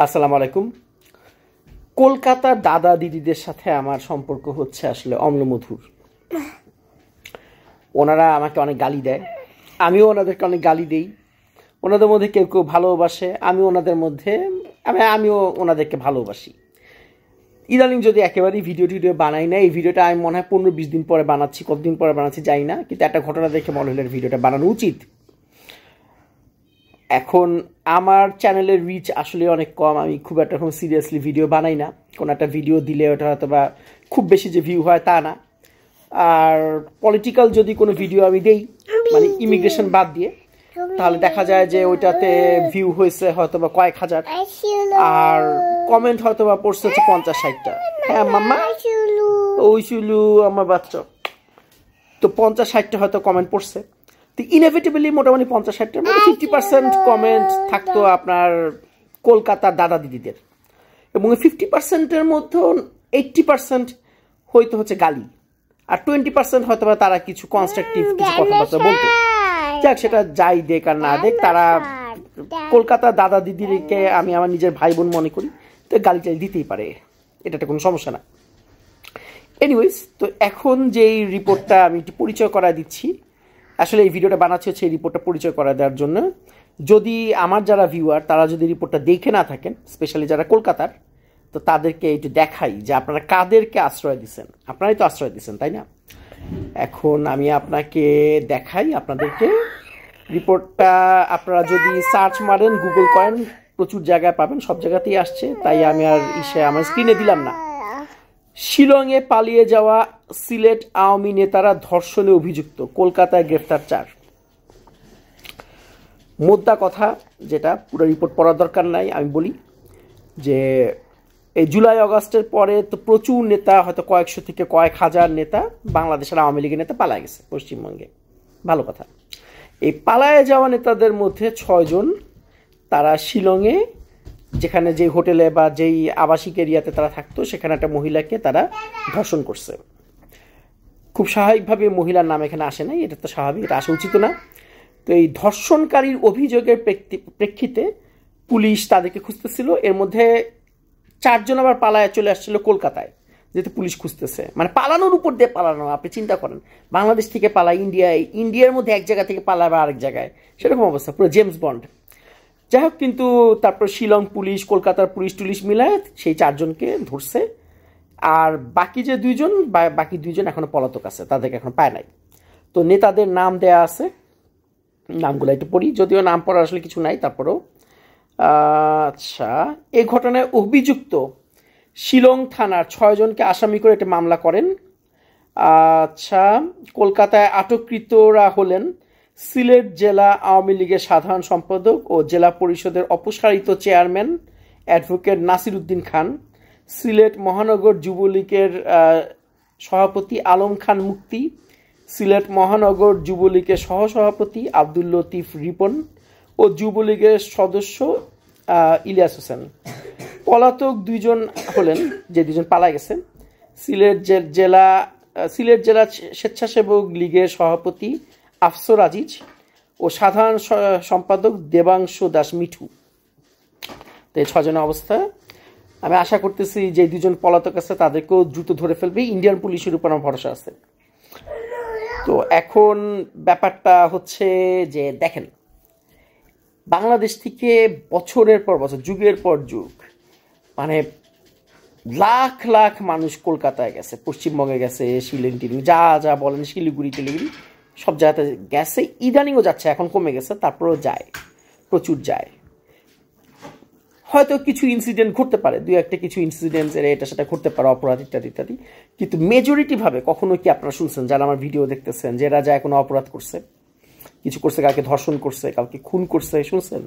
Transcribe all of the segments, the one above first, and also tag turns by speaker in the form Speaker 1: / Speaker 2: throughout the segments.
Speaker 1: আসসালামু আলাইকুম। কলকাতার দাদা দিদিদের সাথে আমার সম্পর্ক হচ্ছে আসলে অম্লমধুর। ওনারা আমাকে অনেক গালি দেয়, আমিও ওনাদেরকে অনেক গালি দেই। ওনাদের মধ্যে কেউ কেউ ভালোবাসে, আমিও ওনাদেরকে ভালোবাসি। ইদানিং যদি একেবারেই ভিডিও বানাই না, এই ভিডিওটা আমি মনে হয় 15-20 দিন পরে বানাচ্ছি, কতদিন পরে বানাচ্ছি জানি না, কিন্তু একটা ঘটনা দেখে মনে হলো ভিডিওটা বানানো উচিত। এখন আমার চ্যানেলের রিচ আসলে অনেক কম, আমি খুব একটা সিরিয়াসলি ভিডিও বানাই না। কোনো একটা ভিডিও দিলে ওটা হয়তো বা খুব বেশি যে ভিউ হয় তা না। আর পলিটিক্যাল যদি কোনো ভিডিও আমি দেই, মানে ইমিগ্রেশন বাদ দিয়ে, তাহলে দেখা যায় যে ওইটাতে ভিউ হয়েছে হয়তো বা কয়েক হাজার, আর কমেন্ট হয়তো বা পড়ছে হচ্ছে 50-60টা। হ্যাঁ মাম্মা, ওই শুলু আমার বাচ্চা, তো 50-60টা হয়তো কমেন্ট পড়ছে। তো ইনএভিটেবলি মোটামুটি 50-60টার মধ্যে 50% কমেন্ট থাকতো আপনার কলকাতার দাদা দিদিদের, এবং 50%-এর মধ্যে 80% হয়তো হচ্ছে গালি, আর 20% হয়তো বা তারা কিছু কনস্ট্রাকটিভ কিছু কথাবার্তা বলতো। যাক, সেটা যাই দেখ আর না দেখ, তারা কলকাতার দাদা দিদিকে আমি আমার নিজের ভাই বোন মনে করি, তো গালি টালি দিতেই পারে, এটা কোনো সমস্যা না। এনিওয়েজ, তো এখন যেই রিপোর্টটা আমি একটু পরিচয় করা দিচ্ছি, আসলে এই ভিডিওটা বানাচ্ছি হচ্ছে এই রিপোর্টটা পরিচয় করা দেওয়ার জন্য। যদি আমার যারা ভিউয়ার তারা যদি রিপোর্টটা দেখে না থাকেন, স্পেশালি যারা কলকাতার, তো তাদেরকে একটু দেখাই যে আপনারা কাদেরকে আশ্রয় দিচ্ছেন। আপনারাই তো আশ্রয় দিচ্ছেন, তাই না? এখন আমি আপনাকে দেখাই আপনাদেরকে রিপোর্টটা। আপনারা যদি সার্চ মারেন, গুগল করেন, প্রচুর জায়গায় পাবেন, সব জায়গাতেই আসছে, তাই আমি আর আমার স্ক্রিনে দিলাম না। শিলংয়ে পালিয়ে যাওয়া সিলেট আওয়ামী নেতারা ধর্ষণে অভিযুক্ত, কলকাতায় গ্রেফতার 4। মোদ্দা কথা যেটা, পুরো রিপোর্ট পড়ার দরকার নাই, আমি বলি যে এই জুলাই আগস্টের পরে তো প্রচুর নেতা, হয়তো কয়েকশো থেকে কয়েক হাজার নেতা, বাংলাদেশের আওয়ামী লীগের নেতা পালায় গেছে পশ্চিমবঙ্গে। ভালো কথা। এই পালায়ে যাওয়া নেতাদের মধ্যে 6 জন তারা শিলংয়ে, যেখানে যে হোটেলে বা যেই আবাসিক এরিয়াতে তারা থাকতো, সেখানে একটা মহিলাকে তারা ধর্ষণ করছে। খুব স্বাভাবিকভাবে মহিলার নাম এখানে আসে নাই, এটা তো স্বাভাবিক, এটা আসা উচিত না। তো এই ধর্ষণকারীর অভিযোগের প্রেক্ষিতে পুলিশ তাদেরকে খুঁজতেছিল। এর মধ্যে 4 জন আবার পালায় চলে আসছিল কলকাতায়, যেহেতু পুলিশ খুঁজতেছে। মানে পালানোর উপর দিয়ে পালানো, আপনি চিন্তা করেন, বাংলাদেশ থেকে পালায় ইন্ডিয়ার মধ্যে এক জায়গা থেকে পালায় বা আরেক জায়গায়, সেরকম অবস্থা, পুরো জেমস বন্ড। যাই হোক, কিন্তু তারপর শিলং পুলিশ, কলকাতার পুলিশ টুলিশ মিলায় সেই 4 জনকে ধরছে। আর বাকি যে 2 জন, বাকি 2 জন এখনো পলাতক আছে, তাদেরকে এখন পায় নাই। তো নেতাদের নাম দেয়া আছে, নামগুলো একটু পড়ি, যদিও নাম পড়ার আসলে কিছু নাই, তারপরেও। আচ্ছা, এই ঘটনায় অভিযুক্ত শিলং থানার 6 জনকে আসামি করে একটা মামলা করেন। আচ্ছা, কলকাতায় আটককৃতরা হলেন সিলেট জেলা আওয়ামী লীগের সাধারণ সম্পাদক ও জেলা পরিষদের অপসারিত চেয়ারম্যান অ্যাডভোকেট নাসির উদ্দিন খান, সিলেট মহানগর যুবলীগের সভাপতি আলম খান মুক্তি, সিলেট মহানগর যুবলীগের সহসভাপতি আব্দুল লতিফ রিপন ও যুবলীগের সদস্য ইলিয়াস হোসেন। পলাতক 2 জন হলেন, যে 2 জন পালা গেছেন, সিলেট জেলা স্বেচ্ছাসেবক লীগের সভাপতি আফসর আজিজ ও সাধারণ সম্পাদক দেবাংশু দাস মিঠু। তো এই 6 জনের অবস্থা। আমি আশা করতেছি যে 2 জন পলাতক আছে তাদেরকেও দ্রুত ধরে ফেলবে, ইন্ডিয়ান পুলিশের উপর আমার ভরসা আছে। তো এখন ব্যাপারটা হচ্ছে যে দেখেন, বাংলাদেশ থেকে বছরের পর বছর, যুগের পর যুগ, মানে লাখ লাখ মানুষ কলকাতায় গেছে, পশ্চিমবঙ্গে গেছে, শিলিগুড়ি যা বলেন, শিলিগুড়ি টিলিগুড়ি সব জায়গাতে গেছে। ইদানিংও যাচ্ছে, এখন কমে গেছে, তারপরেও যায়, প্রচুর যায়। হয়তো কিছু ইনসিডেন্ট ঘটতে পারে, 2-1টা কিছু ইনসিডেন্টস এটা সেটা ঘটতে পারে, অপরাধ ইত্যাদি ইত্যাদি, কিন্তু মেজরিটি ভাবে কখনো কি আপনারা শুনছেন, যারা আমার ভিডিও দেখতেছেন, যে এরা যায় কোনো অপরাধ করছে, কিছু করছে, কাউকে ধর্ষণ করছে, কাউকে খুন করছে, শুনছেন?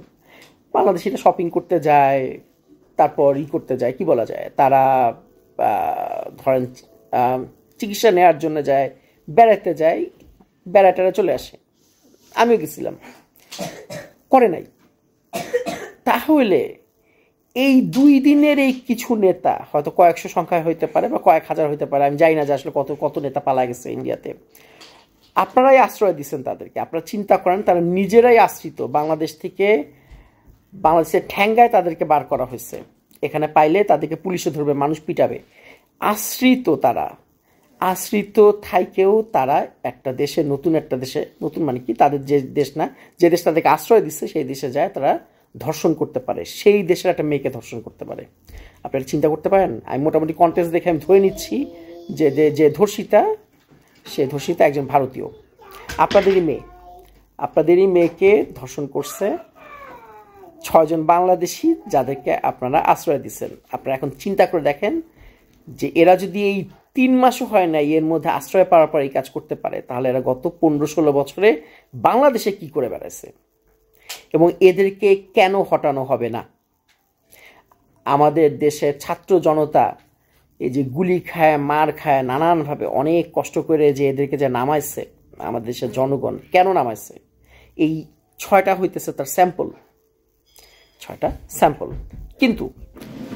Speaker 1: বাংলাদেশিরা শপিং করতে যায়, তারপর করতে যায়, কি বলা যায়, তারা ধরেন চিকিৎসা নেওয়ার জন্য যায়, বেড়াতে যায়, বেড়াটারা চলে আসে। আমিও গেছিলাম, করে নাই। তাহলে এই 2 দিনের এই কিছু নেতা, হয়তো কয়েকশো সংখ্যায় হইতে পারে বা কয়েক হাজার হইতে পারে, আমি জানি না যে আসলে কত নেতা পালা গেছে ইন্ডিয়াতে, আপনারাই আশ্রয় দিচ্ছেন তাদেরকে। আপনারা চিন্তা করেন, তারা নিজেরাই আশ্রিত, বাংলাদেশ থেকে বাংলাদেশের ঠ্যাঙ্গায় তাদেরকে বার করা হয়েছে, এখানে পাইলে তাদেরকে পুলিশে ধরবে, মানুষ পিটাবে। আশ্রিত থাইকেও তারা একটা দেশে, নতুন একটা দেশে, নতুন মানে কি, তাদের যে দেশ না, যে দেশ তাদেরকে আশ্রয় দিচ্ছে সেই দেশে যায় তারা ধর্ষণ করতে পারে, সেই দেশের একটা মেয়েকে ধর্ষণ করতে পারে। আপনারা চিন্তা করতে পারেন? আমি মোটামুটি কন্টেক্সট দেখে আমি ধরে নিচ্ছি যে যে ধর্ষিতা, সে ধর্ষিতা একজন ভারতীয়। আপনাদেরই মেয়েকে ধর্ষণ করছে 6 জন বাংলাদেশি, যাদেরকে আপনারা আশ্রয় দিচ্ছেন। আপনারা এখন চিন্তা করে দেখেন যে এরা যদি এই 3 মাসও হয় না এর মধ্যে আশ্রয় পাওয়ার পর এই কাজ করতে পারে, তাহলে এরা গত 15-16 বছরে বাংলাদেশে কি করে বেড়াচ্ছে, এবং এদেরকে কেন হটানো হবে না? আমাদের দেশের ছাত্র জনতা এই যে গুলি খায়, মার খায়, নানানভাবে অনেক কষ্ট করে যে এদেরকে যে নামাইছে, আমাদের দেশের জনগণ কেন নামাইছে, এই 6টা হইতেছে তার স্যাম্পল, 6টা স্যাম্পল। কিন্তু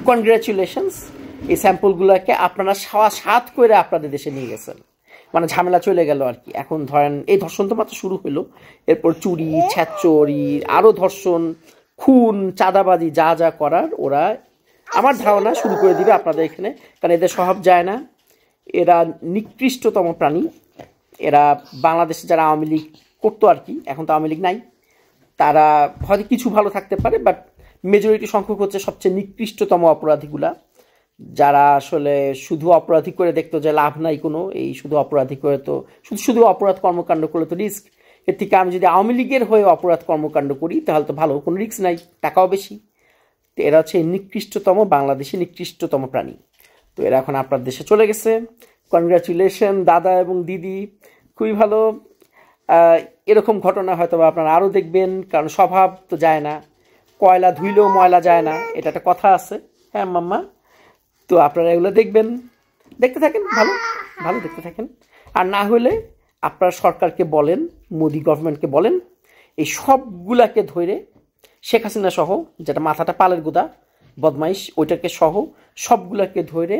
Speaker 1: কনগ্রাচুলেশনস, এই স্যাম্পলগুলোকে আপনারা সাত করে আপনাদের দেশে নিয়ে গেছেন, মানে ঝামেলা চলে গেল আর কি। এখন ধরেন এই ধর্ষণ তো মাত্র শুরু হইলো, এরপর চুরি, ছ্যাচরি, আরও ধর্ষণ, খুন, চাঁদাবাজি, যা যা করার ওরা আমার ধারণা শুরু করে দিবে আপনাদের এখানে, কারণ এদের স্বভাব যায় না। এরা নিকৃষ্টতম প্রাণী। এরা বাংলাদেশে যারা আওয়ামী লীগ করতো আর কি, এখন তো আওয়ামী লীগ নাই, তারা হয়তো কিছু ভালো থাকতে পারে, বাট মেজরিটি সংখ্যক হচ্ছে সবচেয়ে নিকৃষ্টতম অপরাধীগুলা, যারা আসলে শুধু অপরাধী করে দেখতো যে লাভ নাই কোনো, এই শুধু অপরাধী করে তো শুধু অপরাধ কর্মকাণ্ড করলে তো রিস্ক, এর থেকে আমি যদি আওয়ামী লীগের হয়ে অপরাধ কর্মকাণ্ড করি তাহলে তো ভালো, কোনো রিস্ক নাই, টাকাও বেশি। তো এরা হচ্ছে নিকৃষ্টতম বাংলাদেশি নিকৃষ্টতম প্রাণী। তো এরা এখন আপনার দেশে চলে গেছে। কনগ্রাচুলেশন দাদা এবং দিদি, খুবই ভালো। এরকম ঘটনা হয়তো আপনারা আরও দেখবেন, কারণ স্বভাব তো যায় না, কয়লা ধুইলেও ময়লা যায় না, এটা একটা কথা আছে। হ্যাঁ মাম্মা, তো আপনারা এগুলো দেখবেন, দেখতে থাকেন, ভালো ভালো দেখতে থাকেন। আর না হলে আপনারা সরকারকে বলেন, মোদি গভর্নমেন্টকে বলেন, এই সবগুলাকে ধরে, শেখ হাসিনা সহ, যেটা মাথাটা পালের গোদা বদমাইশ, ওইটাকে সহ সবগুলাকে ধরে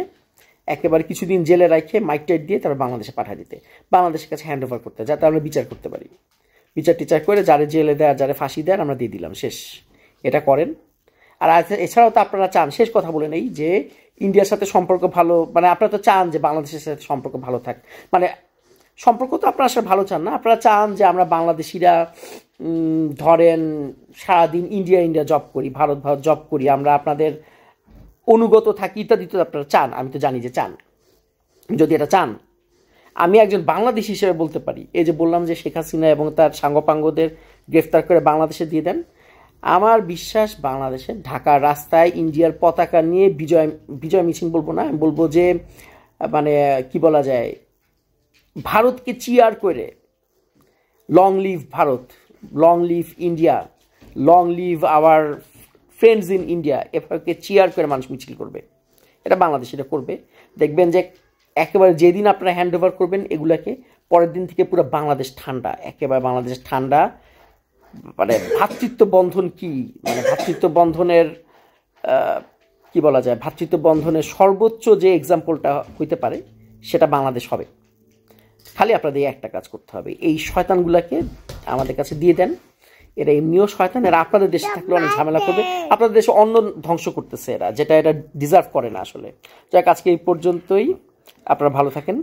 Speaker 1: একেবারে কিছুদিন জেলে রাখে মাইক টাইট দিয়ে তারপর বাংলাদেশে পাঠিয়ে দিতে, বাংলাদেশের কাছে হ্যান্ড ওভার করতে, যাতে আমরা বিচার করতে পারি। বিচার টিচার করে যারে জেলে দেয়, যারে ফাঁসি দেয়, আমরা দিয়ে দিলাম, শেষ। এটা করেন। আর এছাড়াও তো আপনারা চান, শেষ কথা বলে নেই, যে ইন্ডিয়ার সাথে সম্পর্ক ভালো, মানে আপনারা তো চান যে বাংলাদেশের সাথে সম্পর্ক ভালো থাক, মানে সম্পর্ক তো আপনারা আসলে ভালো চান না, আপনারা চান যে আমরা বাংলাদেশিরা ধরেন সারাদিন ইন্ডিয়া জব করি, ভারত জব করি, আমরা আপনাদের অনুগত থাকি, ইত্যাদি তো আপনারা চান, আমি তো জানি যে চান। যদি এটা চান, আমি একজন বাংলাদেশি হিসেবে বলতে পারি, এই যে বললাম যে শেখ হাসিনা এবং তার সাঙ্গপাঙ্গদের গ্রেফতার করে বাংলাদেশে দিয়ে দেন, আমার বিশ্বাস বাংলাদেশে ঢাকার রাস্তায় ইন্ডিয়ার পতাকা নিয়ে বিজয় মিছিল বলবো না, আমি বলবো যে মানে কি বলা যায়, ভারতকে চিয়ার করে, long live Bharat, long live India, long live our friends in India, এভাবে চিয়ার করে মানুষ মিছিল করবে। এটা বাংলাদেশিরা করবে। দেখবেন যে একেবারে যেদিন আপনারা হ্যান্ড ওভার করবেন এগুলাকে, পরের দিন থেকে পুরো বাংলাদেশ ঠান্ডা, একেবারে বাংলাদেশ ঠান্ডা। মানে ভ্রাতৃত্ব বন্ধন কি, মানে ভ্রাতৃত্ব বন্ধনের কি বলা যায়, ভ্রাতৃত্ব বন্ধনের সর্বোচ্চ যে এক্সাম্পলটা হইতে পারে সেটা বাংলাদেশ হবে। খালি আপনাদের একটা কাজ করতে হবে, এই শয়তানগুলাকে আমাদের কাছে দিয়ে দেন। এরা এমনিও শয়তান, এরা আপনাদের দেশে থাকলে অনেক ঝামেলা করবে, আপনাদের দেশে অন্য ধ্বংস করতেছে এরা, যেটা এটা ডিজার্ভ করে না আসলে। যাক, আজকে এই পর্যন্তই, আপনারা ভালো থাকেন।